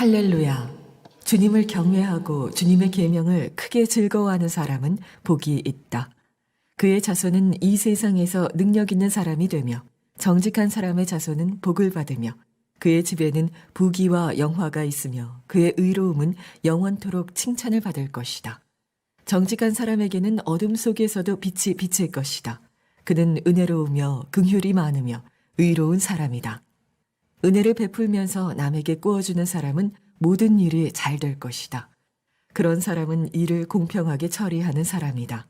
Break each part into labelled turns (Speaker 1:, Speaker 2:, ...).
Speaker 1: 할렐루야. 주님을 경외하고 주님의 계명을 크게 즐거워하는 사람은 복이 있다. 그의 자손은 이 세상에서 능력 있는 사람이 되며 정직한 사람의 자손은 복을 받으며 그의 집에는 부귀와 영화가 있으며 그의 의로움은 영원토록 칭찬을 받을 것이다. 정직한 사람에게는 어둠 속에서도 빛이 비칠 것이다. 그는 은혜로우며 긍휼이 많으며 의로운 사람이다. 은혜를 베풀면서 남에게 꾸어주는 사람은 모든 일이 잘 될 것이다. 그런 사람은 일을 공평하게 처리하는 사람이다.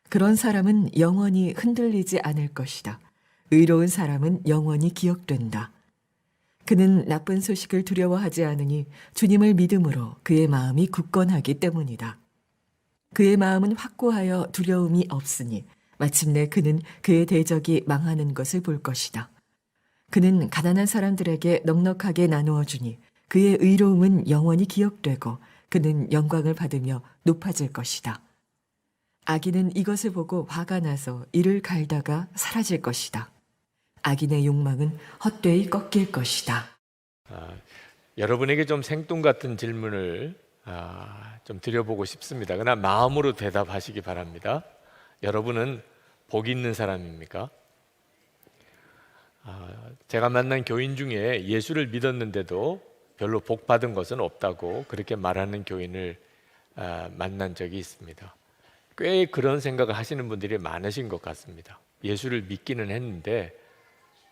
Speaker 1: 그런 사람은 영원히 흔들리지 않을 것이다. 의로운 사람은 영원히 기억된다. 그는 나쁜 소식을 두려워하지 않으니 주님을 믿음으로 그의 마음이 굳건하기 때문이다. 그의 마음은 확고하여 두려움이 없으니 마침내 그는 그의 대적이 망하는 것을 볼 것이다. 그는 가난한 사람들에게 넉넉하게 나누어 주니 그의 의로움은 영원히 기억되고 그는 영광을 받으며 높아질 것이다. 악인은 이것을 보고 화가 나서 이를 갈다가 사라질 것이다. 악인의 욕망은 헛되이 꺾일 것이다.
Speaker 2: 여러분에게 좀 생뚱 같은 질문을 좀 드려보고 싶습니다. 그러나 마음으로 대답하시기 바랍니다. 여러분은 복 있는 사람입니까? 제가 만난 교인 중에 예수를 믿었는데도 별로 복 받은 것은 없다고 그렇게 말하는 교인을 만난 적이 있습니다. 꽤 그런 생각을 하시는 분들이 많으신 것 같습니다. 예수를 믿기는 했는데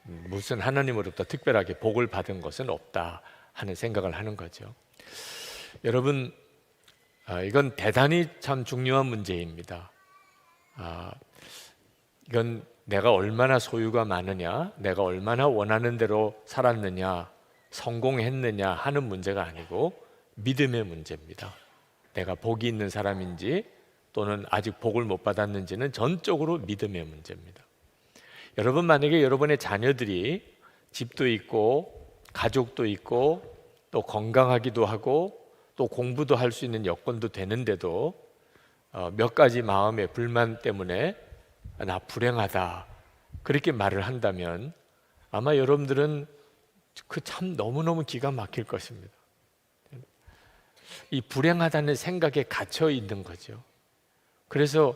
Speaker 2: 무슨 하나님으로부터 특별하게 복을 받은 것은 없다 하는 생각을 하는 거죠. 여러분, 이건 대단히 참 중요한 문제입니다. 이건 내가 얼마나 소유가 많으냐, 내가 얼마나 원하는 대로 살았느냐, 성공했느냐 하는 문제가 아니고 믿음의 문제입니다. 내가 복이 있는 사람인지 또는 아직 복을 못 받았는지는 전적으로 믿음의 문제입니다. 여러분, 만약에 여러분의 자녀들이 집도 있고 가족도 있고 또 건강하기도 하고 또 공부도 할 수 있는 여건도 되는데도 몇 가지 마음의 불만 때문에 나 불행하다 그렇게 말을 한다면 아마 여러분들은 그 참 너무너무 기가 막힐 것입니다. 이 불행하다는 생각에 갇혀 있는 거죠. 그래서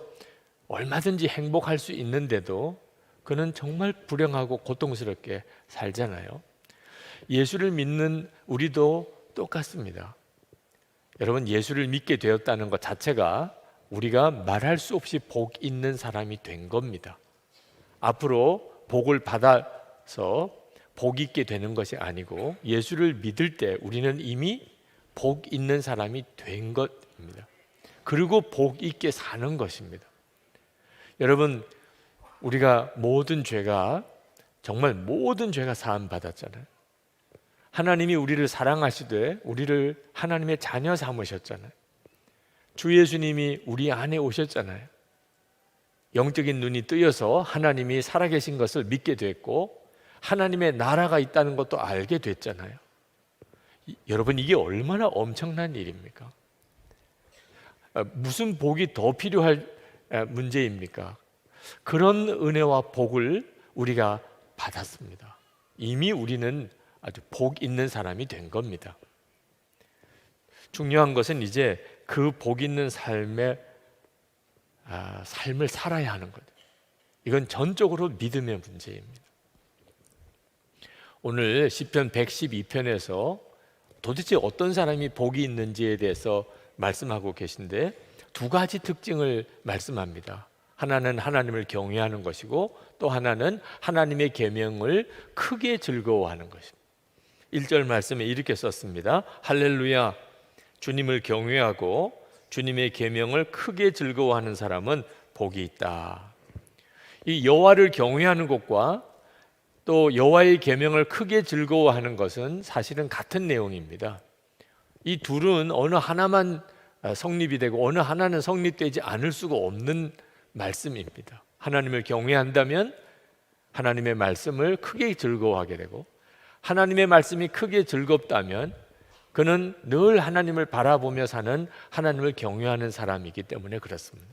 Speaker 2: 얼마든지 행복할 수 있는데도 그는 정말 불행하고 고통스럽게 살잖아요. 예수를 믿는 우리도 똑같습니다. 여러분, 예수를 믿게 되었다는 것 자체가 우리가 말할 수 없이 복 있는 사람이 된 겁니다. 앞으로 복을 받아서 복 있게 되는 것이 아니고 예수를 믿을 때 우리는 이미 복 있는 사람이 된 것입니다. 그리고 복 있게 사는 것입니다. 여러분, 우리가 정말 모든 죄가 사함 받았잖아요. 하나님이 우리를 사랑하시되 우리를 하나님의 자녀 삼으셨잖아요. 주 예수님이 우리 안에 오셨잖아요. 영적인 눈이 뜨여서 하나님이 살아계신 것을 믿게 됐고 하나님의 나라가 있다는 것도 알게 됐잖아요. 여러분, 이게 얼마나 엄청난 일입니까? 무슨 복이 더 필요할 문제입니까? 그런 은혜와 복을 우리가 받았습니다. 이미 우리는 아주 복 있는 사람이 된 겁니다. 중요한 것은 이제 그 복 있는 삶을 살아야 하는 거죠. 이건 전적으로 믿음의 문제입니다. 오늘 시편 112편에서 도대체 어떤 사람이 복이 있는지에 대해서 말씀하고 계신데 두 가지 특징을 말씀합니다. 하나는 하나님을 경외하는 것이고 또 하나는 하나님의 계명을 크게 즐거워하는 것입니다. 1절 말씀에 이렇게 썼습니다. 할렐루야, 주님을 경외하고 주님의 계명을 크게 즐거워하는 사람은 복이 있다. 이 여호와를 경외하는 것과 또 여호와의 계명을 크게 즐거워하는 것은 사실은 같은 내용입니다. 이 둘은 어느 하나만 성립이 되고 어느 하나는 성립되지 않을 수가 없는 말씀입니다. 하나님을 경외한다면 하나님의 말씀을 크게 즐거워하게 되고 하나님의 말씀이 크게 즐겁다면 그는 늘 하나님을 바라보며 사는 하나님을 경외하는 사람이기 때문에 그렇습니다.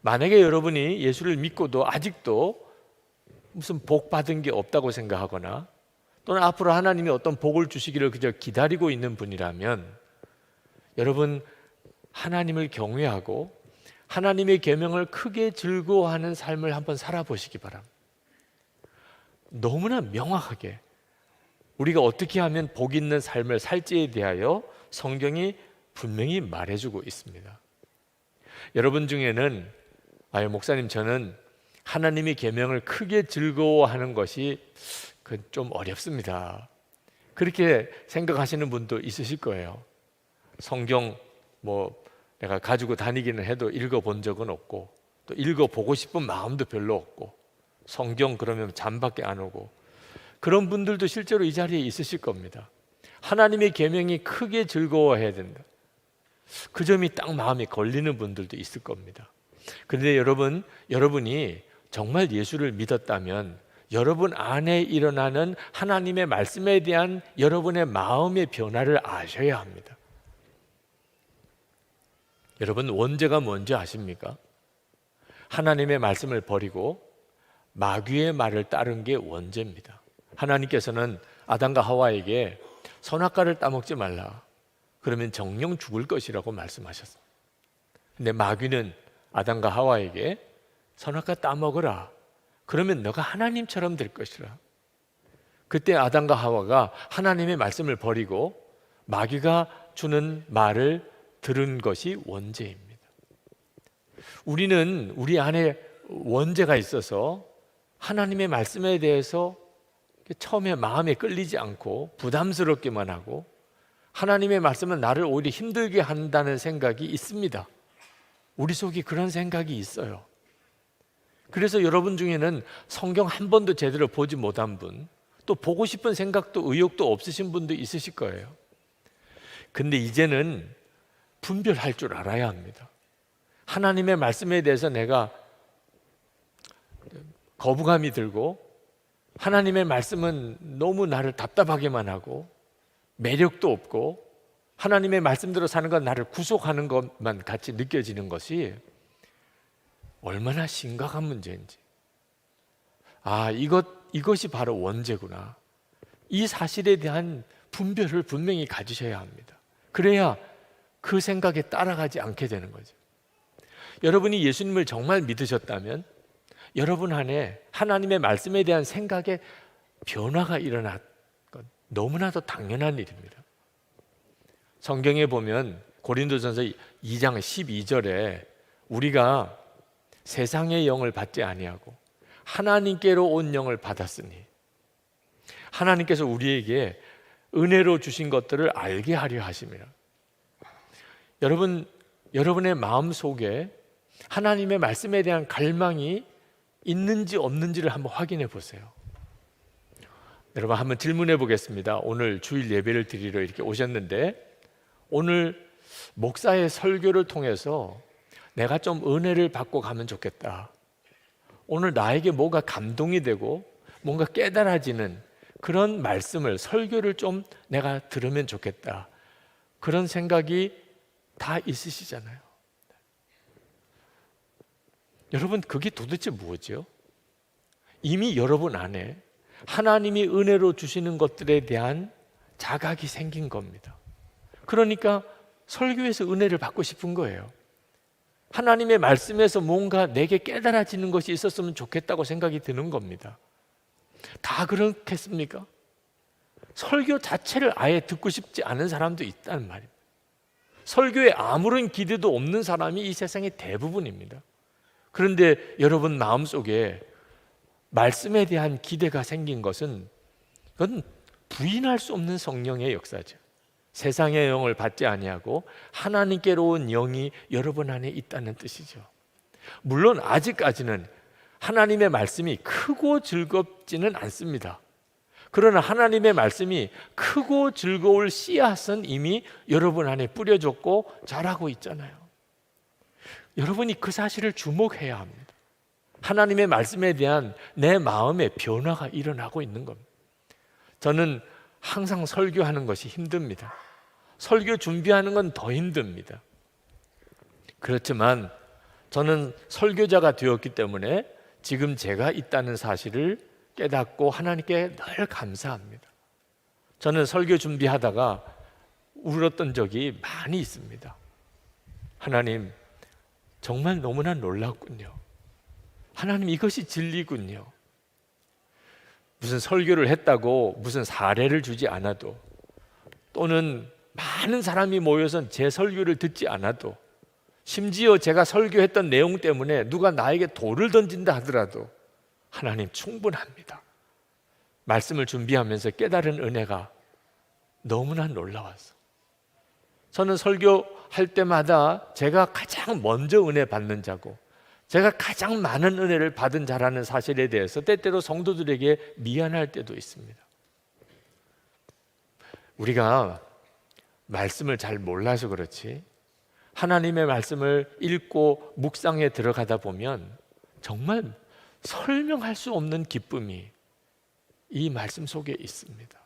Speaker 2: 만약에 여러분이 예수를 믿고도 아직도 무슨 복 받은 게 없다고 생각하거나 또는 앞으로 하나님이 어떤 복을 주시기를 그저 기다리고 있는 분이라면 여러분 하나님을 경외하고 하나님의 계명을 크게 즐거워하는 삶을 한번 살아보시기 바랍니다. 너무나 명확하게 우리가 어떻게 하면 복 있는 삶을 살지에 대하여 성경이 분명히 말해주고 있습니다. 여러분 중에는 목사님 저는 하나님의 계명을 크게 즐거워하는 것이 좀 어렵습니다. 그렇게 생각하시는 분도 있으실 거예요. 성경 내가 가지고 다니기는 해도 읽어본 적은 없고 또 읽어보고 싶은 마음도 별로 없고 성경 그러면 잠밖에 안 오고 그런 분들도 실제로 이 자리에 있으실 겁니다. 하나님의 계명이 크게 즐거워해야 된다. 그 점이 딱 마음에 걸리는 분들도 있을 겁니다. 그런데 여러분이 정말 예수를 믿었다면 여러분 안에 일어나는 하나님의 말씀에 대한 여러분의 마음의 변화를 아셔야 합니다. 여러분 원죄가 뭔지 아십니까? 하나님의 말씀을 버리고 마귀의 말을 따른 게 원죄입니다. 하나님께서는 아담과 하와에게 선악과를 따먹지 말라. 그러면 정령 죽을 것이라고 말씀하셨습니다. 근데 마귀는 아담과 하와에게 선악과 따먹으라. 그러면 너가 하나님처럼 될 것이라. 그때 아담과 하와가 하나님의 말씀을 버리고 마귀가 주는 말을 들은 것이 원죄입니다. 우리는 우리 안에 원죄가 있어서 하나님의 말씀에 대해서 처음에 마음에 끌리지 않고 부담스럽기만 하고 하나님의 말씀은 나를 오히려 힘들게 한다는 생각이 있습니다. 우리 속에 그런 생각이 있어요. 그래서 여러분 중에는 성경 한 번도 제대로 보지 못한 분, 또 보고 싶은 생각도 의욕도 없으신 분도 있으실 거예요. 근데 이제는 분별할 줄 알아야 합니다. 하나님의 말씀에 대해서 내가 거부감이 들고 하나님의 말씀은 너무 나를 답답하게만 하고 매력도 없고 하나님의 말씀대로 사는 건 나를 구속하는 것만 같이 느껴지는 것이 얼마나 심각한 문제인지, 이것이 바로 원죄구나, 이 사실에 대한 분별을 분명히 가지셔야 합니다. 그래야 그 생각에 따라가지 않게 되는 거죠. 여러분이 예수님을 정말 믿으셨다면 여러분 안에 하나님의 말씀에 대한 생각에 변화가 일어날 것 너무나도 당연한 일입니다. 성경에 보면 고린도전서 2장 12절에 우리가 세상의 영을 받지 아니하고 하나님께로 온 영을 받았으니, 하나님께서 우리에게 은혜로 주신 것들을 알게 하려 하심이라. 여러분의 마음 속에 하나님의 말씀에 대한 갈망이 있는지 없는지를 한번 확인해 보세요. 여러분 한번 질문해 보겠습니다. 오늘 주일 예배를 드리러 이렇게 오셨는데 오늘 목사의 설교를 통해서 내가 좀 은혜를 받고 가면 좋겠다, 오늘 나에게 뭐가 감동이 되고 뭔가 깨달아지는 그런 말씀을, 설교를 좀 내가 들으면 좋겠다, 그런 생각이 다 있으시잖아요. 여러분 그게 도대체 뭐죠? 이미 여러분 안에 하나님이 은혜로 주시는 것들에 대한 자각이 생긴 겁니다. 그러니까 설교에서 은혜를 받고 싶은 거예요. 하나님의 말씀에서 뭔가 내게 깨달아지는 것이 있었으면 좋겠다고 생각이 드는 겁니다. 다 그렇겠습니까? 설교 자체를 아예 듣고 싶지 않은 사람도 있다는 말입니다. 설교에 아무런 기대도 없는 사람이 이 세상의 대부분입니다. 그런데 여러분 마음속에 말씀에 대한 기대가 생긴 것은 그건 부인할 수 없는 성령의 역사죠. 세상의 영을 받지 아니하고 하나님께로 온 영이 여러분 안에 있다는 뜻이죠. 물론 아직까지는 하나님의 말씀이 크고 즐겁지는 않습니다. 그러나 하나님의 말씀이 크고 즐거울 씨앗은 이미 여러분 안에 뿌려졌고 자라고 있잖아요. 여러분이 그 사실을 주목해야 합니다. 하나님의 말씀에 대한 내 마음의 변화가 일어나고 있는 겁니다. 저는 항상 설교하는 것이 힘듭니다. 설교 준비하는 건 더 힘듭니다. 그렇지만 저는 설교자가 되었기 때문에 지금 제가 있다는 사실을 깨닫고 하나님께 늘 감사합니다. 저는 설교 준비하다가 울었던 적이 많이 있습니다. 하나님, 정말 너무나 놀랍군요. 하나님, 이것이 진리군요. 무슨 설교를 했다고 무슨 사례를 주지 않아도, 또는 많은 사람이 모여서 제 설교를 듣지 않아도, 심지어 제가 설교했던 내용 때문에 누가 나에게 돌을 던진다 하더라도 하나님 충분합니다. 말씀을 준비하면서 깨달은 은혜가 너무나 놀라워서, 저는 설교할 때마다 제가 가장 먼저 은혜 받는 자고 제가 가장 많은 은혜를 받은 자라는 사실에 대해서 때때로 성도들에게 미안할 때도 있습니다. 우리가 말씀을 잘 몰라서 그렇지, 하나님의 말씀을 읽고 묵상에 들어가다 보면 정말 설명할 수 없는 기쁨이 이 말씀 속에 있습니다.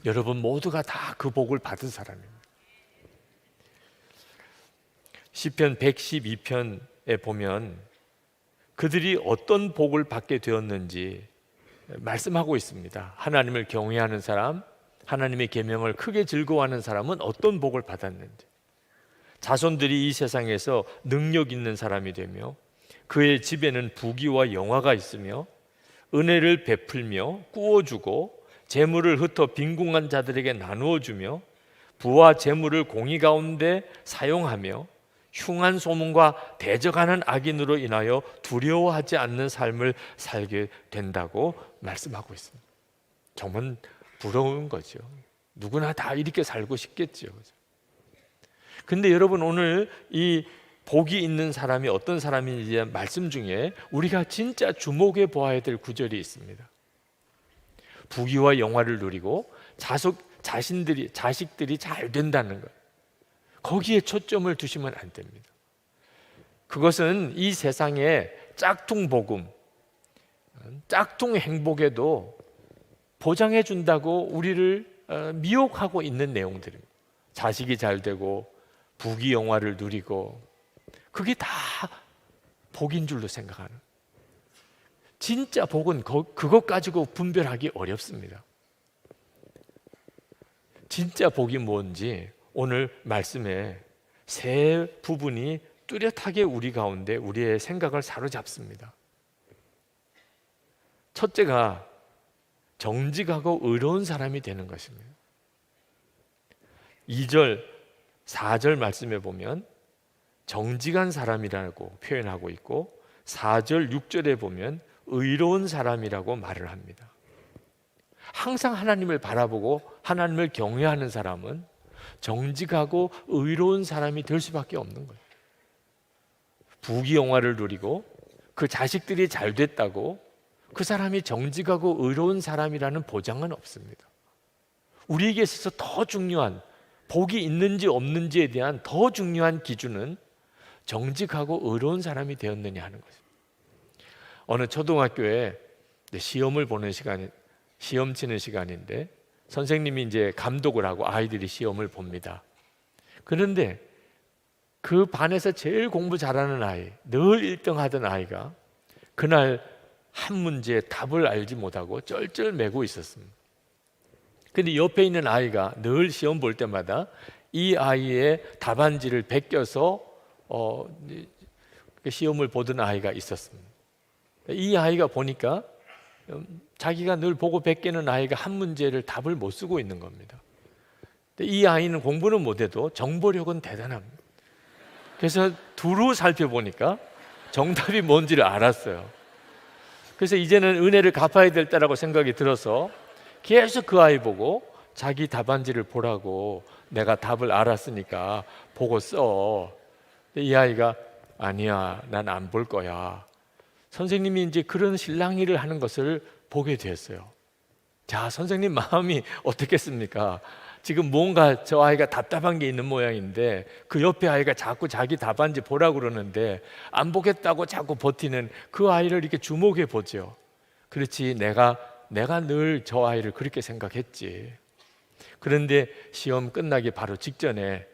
Speaker 2: 여러분 모두가 다 그 복을 받은 사람입니다. 시편 112편에 보면 그들이 어떤 복을 받게 되었는지 말씀하고 있습니다. 하나님을 경외하는 사람, 하나님의 계명을 크게 즐거워하는 사람은 어떤 복을 받았는지, 자손들이 이 세상에서 능력 있는 사람이 되며 그의 집에는 부귀와 영화가 있으며 은혜를 베풀며 꾸어주고 재물을 흩어 빈궁한 자들에게 나누어 주며 부와 재물을 공의 가운데 사용하며 흉한 소문과 대적하는 악인으로 인하여 두려워하지 않는 삶을 살게 된다고 말씀하고 있습니다. 정말 부러운 거죠. 누구나 다 이렇게 살고 싶겠죠. 근데 여러분, 오늘 이 복이 있는 사람이 어떤 사람인지 대한 말씀 중에 우리가 진짜 주목해 보아야 될 구절이 있습니다. 부귀와 영화를 누리고 자식들이 잘 된다는 것, 거기에 초점을 두시면 안 됩니다. 그것은 이 세상의 짝퉁 복음, 짝퉁 행복에도 보장해 준다고 우리를 미혹하고 있는 내용들입니다. 자식이 잘 되고 부귀 영화를 누리고, 그게 다 복인 줄로 생각하는, 진짜 복은 그것 가지고 분별하기 어렵습니다. 진짜 복이 뭔지 오늘 말씀에 세 부분이 뚜렷하게 우리 가운데 우리의 생각을 사로잡습니다. 첫째가 정직하고 의로운 사람이 되는 것입니다. 2절, 4절 말씀에 보면 정직한 사람이라고 표현하고 있고 4절, 6절에 보면 의로운 사람이라고 말을 합니다. 항상 하나님을 바라보고 하나님을 경외하는 사람은 정직하고 의로운 사람이 될 수밖에 없는 거예요. 부귀영화를 누리고 그 자식들이 잘 됐다고 그 사람이 정직하고 의로운 사람이라는 보장은 없습니다. 우리에게 있어서 더 중요한, 복이 있는지 없는지에 대한 더 중요한 기준은 정직하고 의로운 사람이 되었느냐 하는 것입니다. 어느 초등학교에 시험을 보는 시간, 시험 치는 시간인데 선생님이 이제 감독을 하고 아이들이 시험을 봅니다. 그런데 그 반에서 제일 공부 잘하는 아이, 늘 1등 하던 아이가 그날 한 문제에 답을 알지 못하고 쩔쩔매고 있었습니다. 근데 옆에 있는 아이가 늘 시험 볼 때마다 이 아이의 답안지를 베껴서 시험을 보던 아이가 있었습니다. 이 아이가 보니까 자기가 늘 보고 베끼는 아이가 한 문제를 답을 못 쓰고 있는 겁니다. 이 아이는 공부는 못해도 정보력은 대단합니다. 그래서 두루 살펴보니까 정답이 뭔지를 알았어요. 그래서 이제는 은혜를 갚아야 될 때라고 생각이 들어서 계속 그 아이 보고 자기 답안지를 보라고, 내가 답을 알았으니까 보고 써. 이 아이가 아니야, 난 안 볼 거야. 선생님이 이제 그런 실랑이를 하는 것을 보게 됐어요. 자, 선생님 마음이 어떻겠습니까? 지금 뭔가 저 아이가 답답한 게 있는 모양인데 그 옆에 아이가 자꾸 자기 답안지 보라고 그러는데 안 보겠다고 자꾸 버티는 그 아이를 이렇게 주목해 보죠. 그렇지, 내가 늘 저 아이를 그렇게 생각했지. 그런데 시험 끝나기 바로 직전에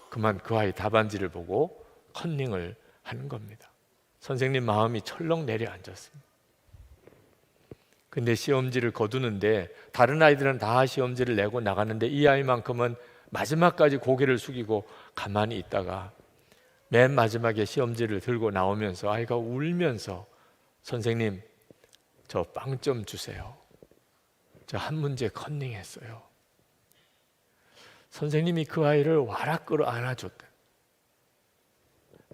Speaker 2: 그만 그 아이 답안지를 보고 컨닝을 하는 겁니다. 선생님 마음이 철렁 내려앉았습니다. 근데 시험지를 거두는데 다른 아이들은 다 시험지를 내고 나가는데 이 아이만큼은 마지막까지 고개를 숙이고 가만히 있다가 맨 마지막에 시험지를 들고 나오면서 아이가 울면서 선생님, 저 빵 좀 주세요. 저 한 문제 컨닝했어요. 선생님이 그 아이를 와락 끌어 안아줬다.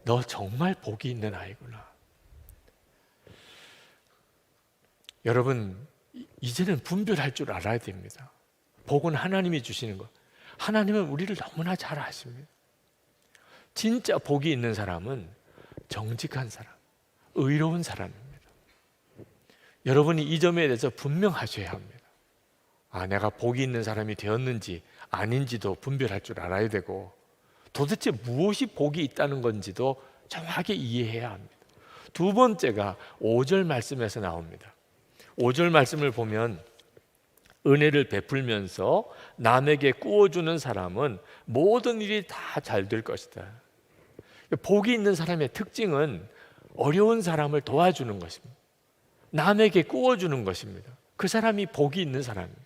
Speaker 2: 너 정말 복이 있는 아이구나. 여러분, 이제는 분별할 줄 알아야 됩니다. 복은 하나님이 주시는 것. 하나님은 우리를 너무나 잘 아십니다. 진짜 복이 있는 사람은 정직한 사람, 의로운 사람입니다. 여러분이 이 점에 대해서 분명하셔야 합니다. 내가 복이 있는 사람이 되었는지 아닌지도 분별할 줄 알아야 되고, 도대체 무엇이 복이 있다는 건지도 정확하게 이해해야 합니다. 두 번째가 5절 말씀에서 나옵니다. 5절 말씀을 보면 은혜를 베풀면서 남에게 꾸어주는 사람은 모든 일이 다 잘 될 것이다. 복이 있는 사람의 특징은 어려운 사람을 도와주는 것입니다. 남에게 꾸어주는 것입니다. 그 사람이 복이 있는 사람입니다.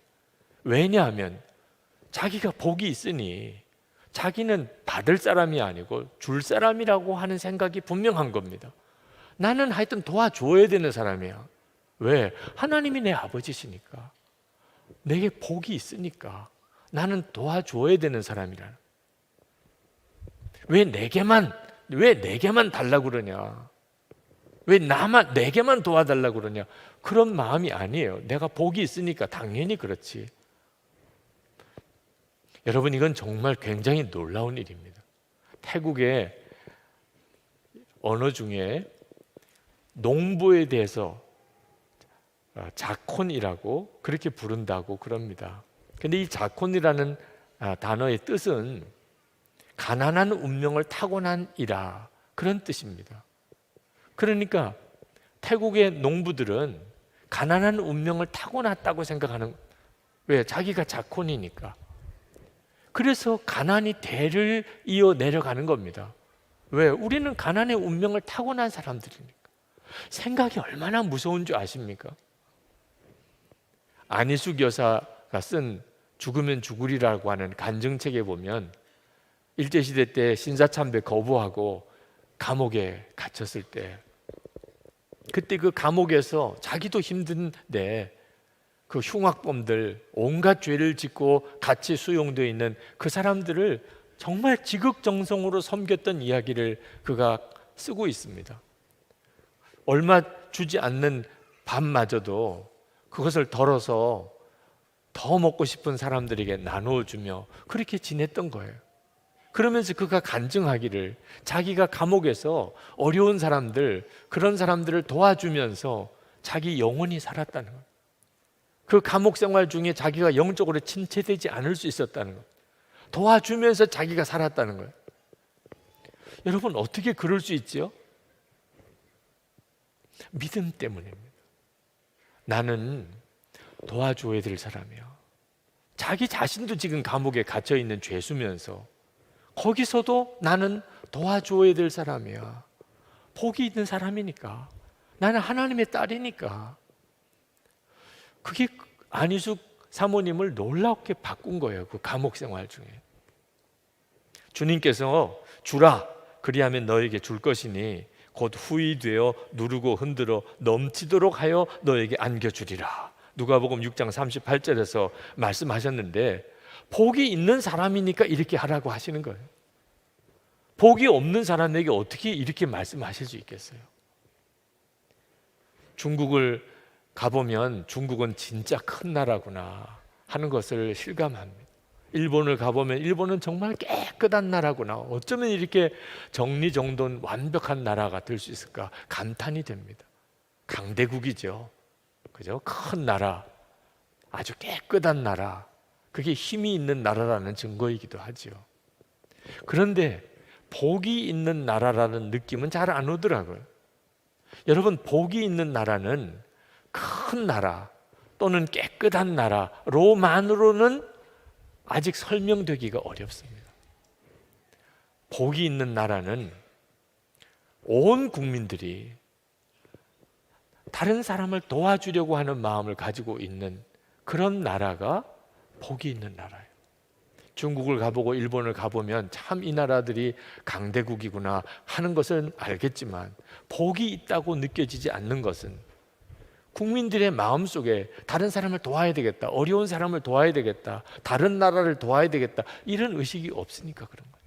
Speaker 2: 왜냐하면 자기가 복이 있으니 자기는 받을 사람이 아니고 줄 사람이라고 하는 생각이 분명한 겁니다. 나는 하여튼 도와줘야 되는 사람이야. 왜? 하나님이 내 아버지시니까, 내게 복이 있으니까 나는 도와줘야 되는 사람이라. 왜 내게만 달라고 그러냐? 왜 내게만 도와달라고 그러냐? 그런 마음이 아니에요. 내가 복이 있으니까 당연히 그렇지. 여러분, 이건 정말 굉장히 놀라운 일입니다. 태국의 언어 중에 농부에 대해서 자콘이라고 그렇게 부른다고 그럽니다. 근데 이 자콘이라는 단어의 뜻은 가난한 운명을 타고난 이라, 그런 뜻입니다. 그러니까 태국의 농부들은 가난한 운명을 타고났다고 생각하는, 왜? 자기가 자콘이니까. 그래서 가난이 대를 이어 내려가는 겁니다. 왜? 우리는 가난의 운명을 타고난 사람들이니까. 생각이 얼마나 무서운 줄 아십니까? 안희숙 여사가 쓴 죽으면 죽으리라고 하는 간증책에 보면 일제시대 때 신사참배 거부하고 감옥에 갇혔을 때, 그때 그 감옥에서 자기도 힘든데 그 흉악범들, 온갖 죄를 짓고 같이 수용되어 있는 그 사람들을 정말 지극정성으로 섬겼던 이야기를 그가 쓰고 있습니다. 얼마 주지 않는 밥마저도 그것을 덜어서 더 먹고 싶은 사람들에게 나누어 주며 그렇게 지냈던 거예요. 그러면서 그가 간증하기를 자기가 감옥에서 어려운 사람들, 그런 사람들을 도와주면서 자기 영혼이 살았다는 거예요. 그 감옥 생활 중에 자기가 영적으로 침체되지 않을 수 있었다는 거예요. 도와주면서 자기가 살았다는 거예요. 여러분, 어떻게 그럴 수 있지요? 믿음 때문입니다. 나는 도와줘야 될 사람이야. 자기 자신도 지금 감옥에 갇혀 있는 죄수면서 거기서도 나는 도와줘야 될 사람이야. 복이 있는 사람이니까. 나는 하나님의 딸이니까. 그게 안희숙 사모님을 놀랍게 바꾼 거예요. 그 감옥 생활 중에. 주님께서 주라, 그리하면 너에게 줄 것이니 곧 후히 되어 누르고 흔들어 넘치도록 하여 너에게 안겨주리라. 누가복음 6장 38절에서 말씀하셨는데, 복이 있는 사람이니까 이렇게 하라고 하시는 거예요. 복이 없는 사람에게 어떻게 이렇게 말씀하실 수 있겠어요? 중국을 가보면 중국은 진짜 큰 나라구나 하는 것을 실감합니다. 일본을 가보면 일본은 정말 깨끗한 나라구나, 어쩌면 이렇게 정리정돈 완벽한 나라가 될 수 있을까 감탄이 됩니다. 강대국이죠. 그죠? 큰 나라, 아주 깨끗한 나라, 그게 힘이 있는 나라라는 증거이기도 하죠. 그런데 복이 있는 나라라는 느낌은 잘 안 오더라고요. 여러분, 복이 있는 나라는 큰 나라 또는 깨끗한 나라로만으로는 아직 설명되기가 어렵습니다. 복이 있는 나라는 온 국민들이 다른 사람을 도와주려고 하는 마음을 가지고 있는 그런 나라가 복이 있는 나라예요. 중국을 가보고 일본을 가보면 참 이 나라들이 강대국이구나 하는 것은 알겠지만 복이 있다고 느껴지지 않는 것은 국민들의 마음속에 다른 사람을 도와야 되겠다, 어려운 사람을 도와야 되겠다, 다른 나라를 도와야 되겠다, 이런 의식이 없으니까 그런 거예요.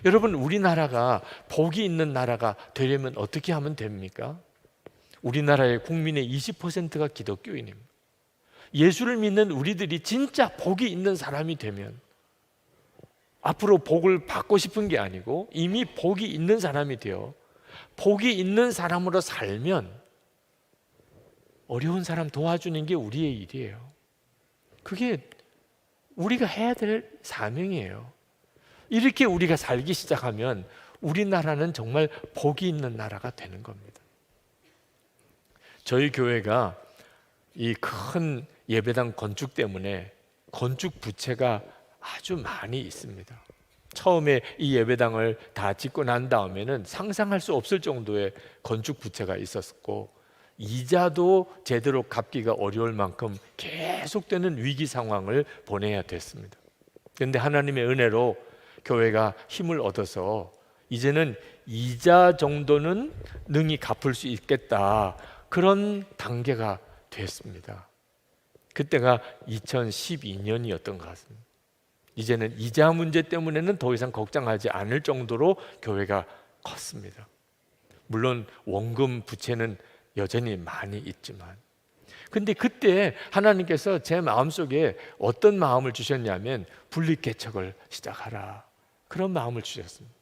Speaker 2: 여러분, 우리나라가 복이 있는 나라가 되려면 어떻게 하면 됩니까? 우리나라의 국민의 20%가 기독교인입니다. 예수를 믿는 우리들이 진짜 복이 있는 사람이 되면 앞으로 복을 받고 싶은 게 아니고 이미 복이 있는 사람이 되어 복이 있는 사람으로 살면 어려운 사람 도와주는 게 우리의 일이에요. 그게 우리가 해야 될 사명이에요. 이렇게 우리가 살기 시작하면 우리나라는 정말 복이 있는 나라가 되는 겁니다. 저희 교회가 이 큰 예배당 건축 때문에 건축 부채가 아주 많이 있습니다. 처음에 이 예배당을 다 짓고 난 다음에는 상상할 수 없을 정도의 건축 부채가 있었고 이자도 제대로 갚기가 어려울 만큼 계속되는 위기 상황을 보내야 됐습니다. 그런데 하나님의 은혜로 교회가 힘을 얻어서 이제는 이자 정도는 능히 갚을 수 있겠다, 그런 단계가 됐습니다. 그때가 2012년이었던 것 같습니다. 이제는 이자 문제 때문에는 더 이상 걱정하지 않을 정도로 교회가 컸습니다. 물론 원금 부채는 여전히 많이 있지만, 근데 그때 하나님께서 제 마음속에 어떤 마음을 주셨냐면 분립개척을 시작하라, 그런 마음을 주셨습니다.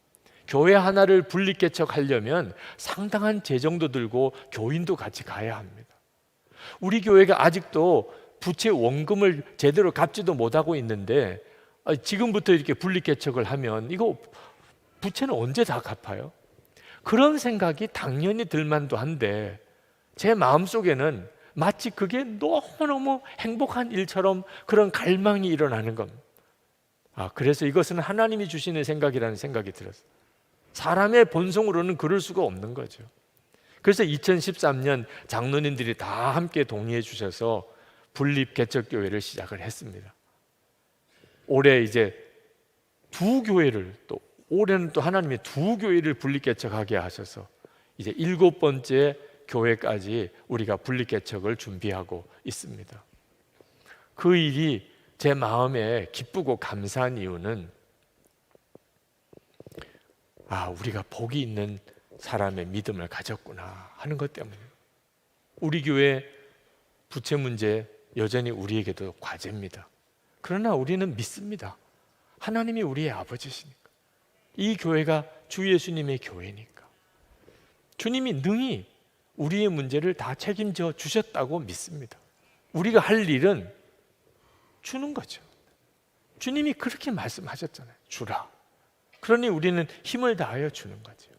Speaker 2: 교회 하나를 분립개척하려면 상당한 재정도 들고 교인도 같이 가야 합니다. 우리 교회가 아직도 부채 원금을 제대로 갚지도 못하고 있는데 지금부터 이렇게 분립개척을 하면 이거 부채는 언제 다 갚아요? 그런 생각이 당연히 들만도 한데 제 마음속에는 마치 그게 너무너무 행복한 일처럼 그런 갈망이 일어나는 겁니다. 그래서 이것은 하나님이 주시는 생각이라는 생각이 들었어요. 사람의 본성으로는 그럴 수가 없는 거죠. 그래서 2013년 장로님들이 다 함께 동의해 주셔서 분립개척교회를 시작을 했습니다. 올해 이제 두 교회를, 또 올해는 또 하나님이 두 교회를 분립개척하게 하셔서 이제 7번째 교회까지 우리가 분립개척을 준비하고 있습니다. 그 일이 제 마음에 기쁘고 감사한 이유는 우리가 복이 있는 사람의 믿음을 가졌구나 하는 것 때문이에요. 우리 교회 부채 문제 여전히 우리에게도 과제입니다. 그러나 우리는 믿습니다. 하나님이 우리의 아버지시니까, 이 교회가 주 예수님의 교회니까 주님이 능히 우리의 문제를 다 책임져 주셨다고 믿습니다. 우리가 할 일은 주는 거죠. 주님이 그렇게 말씀하셨잖아요. 주라. 그러니 우리는 힘을 다하여 주는 거죠.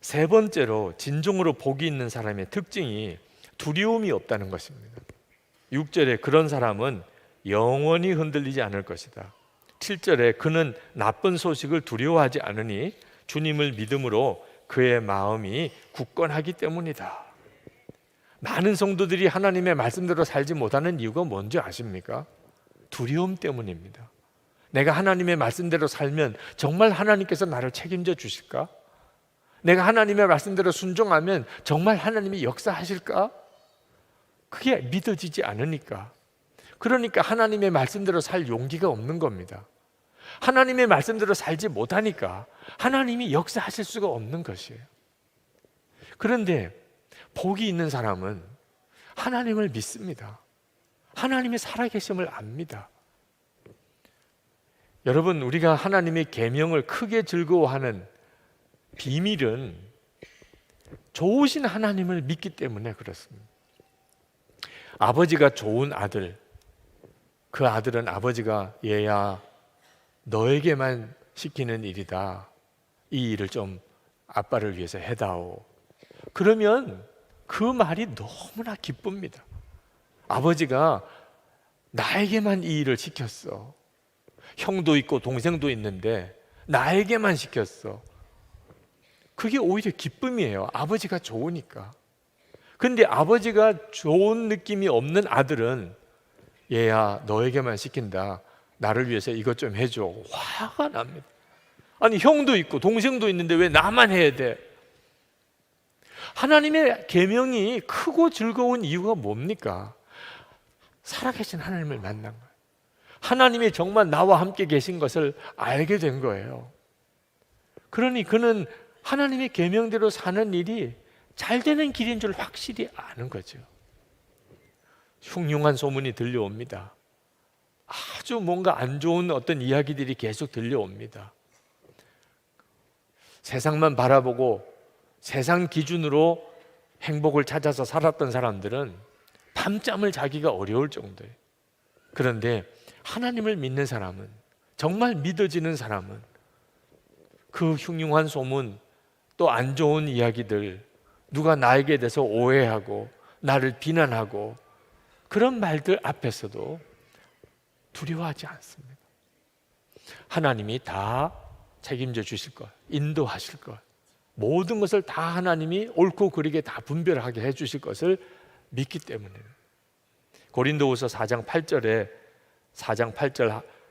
Speaker 2: 세 번째로 진정으로 복이 있는 사람의 특징이 두려움이 없다는 것입니다. 6절에 그런 사람은 영원히 흔들리지 않을 것이다. 7절에 그는 나쁜 소식을 두려워하지 않으니 주님을 믿음으로 그의 마음이 굳건하기 때문이다. 많은 성도들이 하나님의 말씀대로 살지 못하는 이유가 뭔지 아십니까? 두려움 때문입니다. 내가 하나님의 말씀대로 살면 정말 하나님께서 나를 책임져 주실까? 내가 하나님의 말씀대로 순종하면 정말 하나님이 역사하실까? 그게 믿어지지 않으니까. 그러니까 하나님의 말씀대로 살 용기가 없는 겁니다. 하나님의 말씀대로 살지 못하니까 하나님이 역사하실 수가 없는 것이에요. 그런데 복이 있는 사람은 하나님을 믿습니다. 하나님이 살아계심을 압니다. 여러분, 우리가 하나님의 계명을 크게 즐거워하는 비밀은 좋으신 하나님을 믿기 때문에 그렇습니다. 아버지가 좋은 아들, 그 아들은 아버지가 얘야 너에게만 시키는 일이다, 이 일을 좀 아빠를 위해서 해다오, 그러면 그 말이 너무나 기쁩니다. 아버지가 나에게만 이 일을 시켰어. 형도 있고 동생도 있는데 나에게만 시켰어. 그게 오히려 기쁨이에요. 아버지가 좋으니까. 근데 아버지가 좋은 느낌이 없는 아들은 얘야 너에게만 시킨다, 나를 위해서 이것 좀 해줘, 화가 납니다. 아니 형도 있고 동생도 있는데 왜 나만 해야 돼? 하나님의 계명이 크고 즐거운 이유가 뭡니까? 살아계신 하나님을 만난 거예요. 하나님이 정말 나와 함께 계신 것을 알게 된 거예요. 그러니 그는 하나님의 계명대로 사는 일이 잘 되는 길인 줄 확실히 아는 거죠. 흉흉한 소문이 들려옵니다. 아주 뭔가 안 좋은 어떤 이야기들이 계속 들려옵니다. 세상만 바라보고 세상 기준으로 행복을 찾아서 살았던 사람들은 밤잠을 자기가 어려울 정도예요. 그런데 하나님을 믿는 사람은, 정말 믿어지는 사람은 그 흉흉한 소문, 또 안 좋은 이야기들, 누가 나에게 대해서 오해하고 나를 비난하고 그런 말들 앞에서도 두려워하지 않습니다. 하나님이 다 책임져 주실 것, 인도하실 것, 모든 것을 다 하나님이 옳고 그르게 다 분별하게 해 주실 것을 믿기 때문에 고린도후서 4장 8절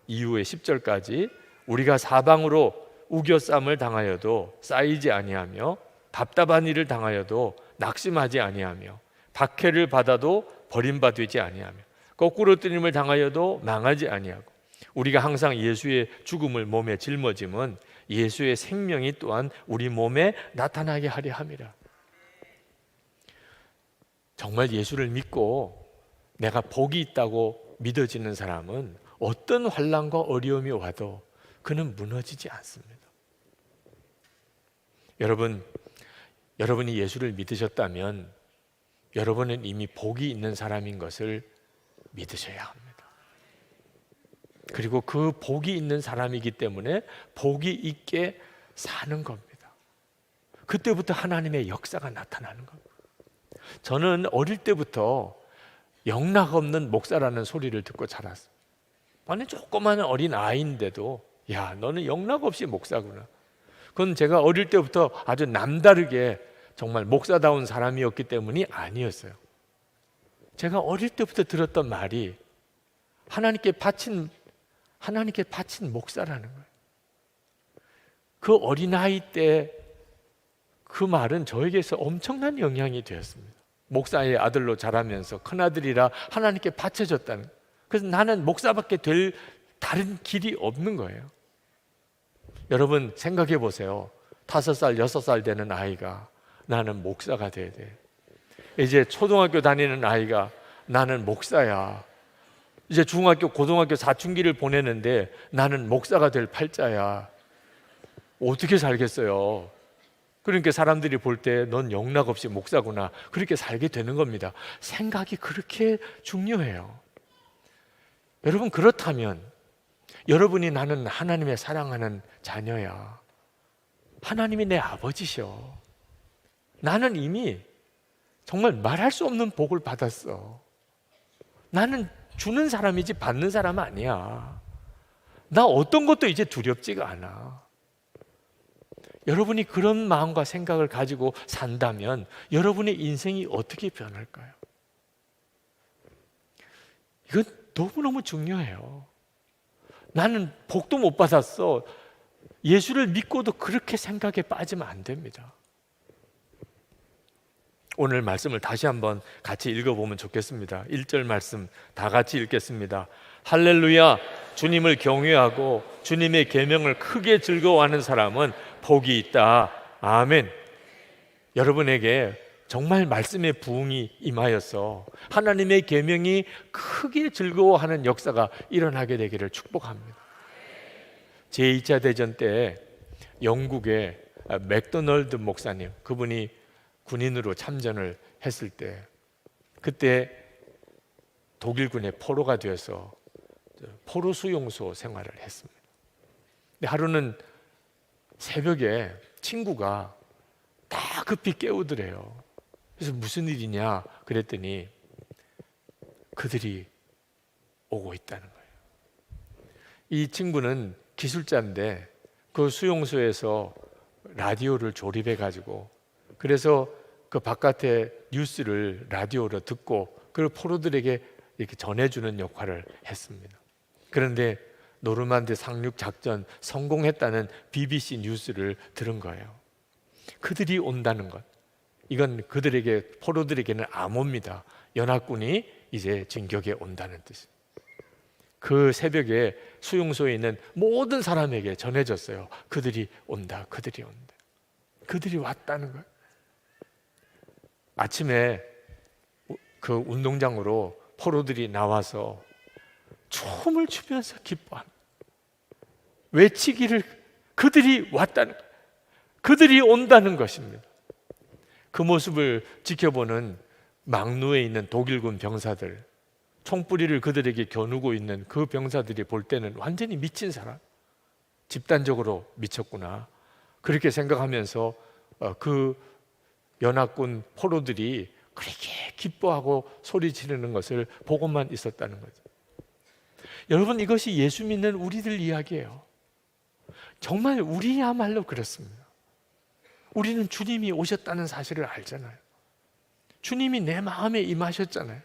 Speaker 2: 이후에 10절까지 우리가 사방으로 우겨쌈을 당하여도 쌓이지 아니하며 답답한 일을 당하여도 낙심하지 아니하며 박해를 받아도 버림받지 아니하며 거꾸로 뜨림을 당하여도 망하지 아니하고 우리가 항상 예수의 죽음을 몸에 짊어짐은 예수의 생명이 또한 우리 몸에 나타나게 하려 함이라. 정말 예수를 믿고 내가 복이 있다고 믿어지는 사람은 어떤 환난과 어려움이 와도 그는 무너지지 않습니다. 여러분이 예수를 믿으셨다면 여러분은 이미 복이 있는 사람인 것을 믿으셔야 합니다. 그리고 그 복이 있는 사람이기 때문에 복이 있게 사는 겁니다. 그때부터 하나님의 역사가 나타나는 겁니다. 저는 어릴 때부터 영락 없는 목사라는 소리를 듣고 자랐어요. 아니 조그마한 어린 아이인데도 야 너는 영락 없이 목사구나. 그건 제가 어릴 때부터 아주 남다르게 정말 목사다운 사람이었기 때문이 아니었어요. 제가 어릴 때부터 들었던 말이 하나님께 바친 목사라는 거예요. 그 어린아이 때 그 말은 저에게서 엄청난 영향이 되었습니다. 목사의 아들로 자라면서 큰아들이라 하나님께 바쳐졌다는 거예요. 그래서 나는 목사밖에 될 다른 길이 없는 거예요. 여러분 생각해 보세요. 5살, 6살 되는 아이가 나는 목사가 돼야 돼. 이제 초등학교 다니는 아이가 나는 목사야. 이제 중학교, 고등학교 사춘기를 보내는데 나는 목사가 될 팔자야. 어떻게 살겠어요? 그러니까 사람들이 볼 때 넌 영락 없이 목사구나. 그렇게 살게 되는 겁니다. 생각이 그렇게 중요해요. 여러분 그렇다면 여러분이 나는 하나님의 사랑하는 자녀야. 하나님이 내 아버지셔. 나는 이미 정말 말할 수 없는 복을 받았어. 나는 주는 사람이지 받는 사람 아니야. 나 어떤 것도 이제 두렵지가 않아. 여러분이 그런 마음과 생각을 가지고 산다면 여러분의 인생이 어떻게 변할까요? 이건 너무너무 중요해요. 나는 복도 못 받았어. 예수를 믿고도 그렇게 생각에 빠지면 안 됩니다. 오늘 말씀을 다시 한번 같이 읽어보면 좋겠습니다. 1절 말씀 다 같이 읽겠습니다. 할렐루야. 주님을 경외하고 주님의 계명을 크게 즐거워하는 사람은 복이 있다. 아멘. 여러분에게 정말 말씀의 부흥이 임하여서 하나님의 계명이 크게 즐거워하는 역사가 일어나게 되기를 축복합니다. 제2차 대전 때 영국의 맥도널드 목사님, 그분이 군인으로 참전을 했을 때 그때 독일군의 포로가 되어서 포로 수용소 생활을 했습니다. 근데 하루는 새벽에 친구가 다 급히 깨우더래요. 그래서 무슨 일이냐 그랬더니 그들이 오고 있다는 거예요. 이 친구는 기술자인데 그 수용소에서 라디오를 조립해 가지고 그래서 그 바깥에 뉴스를 라디오로 듣고 그걸 포로들에게 이렇게 전해주는 역할을 했습니다. 그런데 노르만디 상륙 작전 성공했다는 BBC 뉴스를 들은 거예요. 그들이 온다는 것, 이건 그들에게, 포로들에게는 암호입니다. 연합군이 이제 진격에 온다는 뜻. 그 새벽에 수용소에 있는 모든 사람에게 전해졌어요. 그들이 온다, 그들이 온다. 그들이 왔다는 거예요. 아침에 그 운동장으로 포로들이 나와서 춤을 추면서 기뻐합니다. 외치기를, 그들이 왔다는, 그들이 온다는 것입니다. 그 모습을 지켜보는 막루에 있는 독일군 병사들, 총뿌리를 그들에게 겨누고 있는 그 병사들이 볼 때는 완전히 미친 사람, 집단적으로 미쳤구나, 그렇게 생각하면서 그 연합군 포로들이 그렇게 기뻐하고 소리 지르는 것을 보고만 있었다는 거죠. 여러분, 이것이 예수 믿는 우리들 이야기예요. 정말 우리야말로 그렇습니다. 우리는 주님이 오셨다는 사실을 알잖아요. 주님이 내 마음에 임하셨잖아요.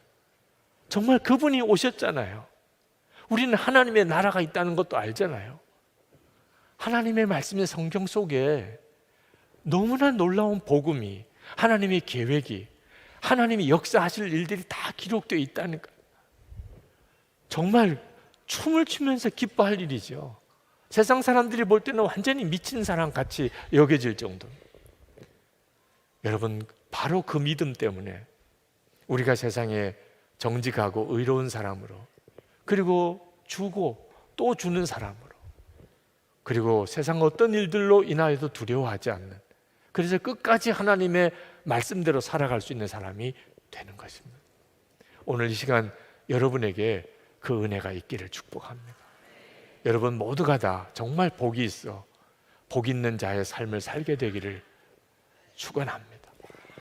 Speaker 2: 정말 그분이 오셨잖아요. 우리는 하나님의 나라가 있다는 것도 알잖아요. 하나님의 말씀의 성경 속에 너무나 놀라운 복음이, 하나님의 계획이, 하나님이 역사하실 일들이 다 기록되어 있다니까. 정말 춤을 추면서 기뻐할 일이죠. 세상 사람들이 볼 때는 완전히 미친 사람 같이 여겨질 정도. 여러분, 바로 그 믿음 때문에 우리가 세상에 정직하고 의로운 사람으로, 그리고 주고 또 주는 사람으로, 그리고 세상 어떤 일들로 인하여도 두려워하지 않는, 그래서 끝까지 하나님의 말씀대로 살아갈 수 있는 사람이 되는 것입니다. 오늘 이 시간 여러분에게 그 은혜가 있기를 축복합니다. 여러분 모두가 다 정말 복이 있어 복 있는 자의 삶을 살게 되기를 축원합니다.